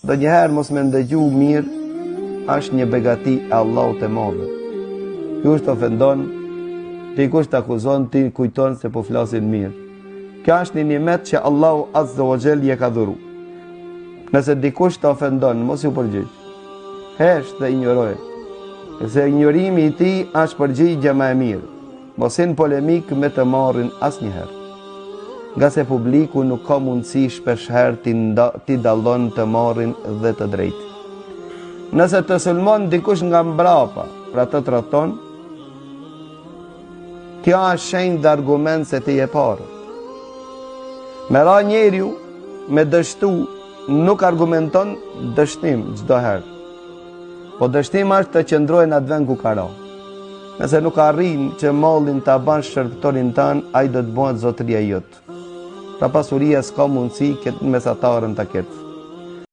Do njëherë mos me ndëgju mirë, është një begati e Allahut e madhe. Dikush të ofendon, dikush të akuzon, ti kujton se po flasin mirë. Kjo është një nimet që Allahu Azza wa Jall je ka dhuru. Nëse dikush të ofendon, mos ju përgjigj. Hesh dhe ignoroj. Se ignorimi i tij është përgjigje më e mirë. Mos hin polemik me të marrin asnjëherë. Nga se publiku nuk ka mundësi shpeshherë ti dallon të marrin dhe të drejtë. Nëse të sulmon dikush nga mbrapa, pra të traton, kjo është shenjë dhe argument se ti je parë. Me ra njeriu, me dështu, nuk argumenton dështim çdo herë. Po dështim është të qëndrojë në atë vend ku ka ra. Nëse nuk arrin që mallin ta bash shërbëtorin tan, ai do të bëhet zotëria jote. Pra pasuria s'ka mundësi këtë mesatarën ta ketë.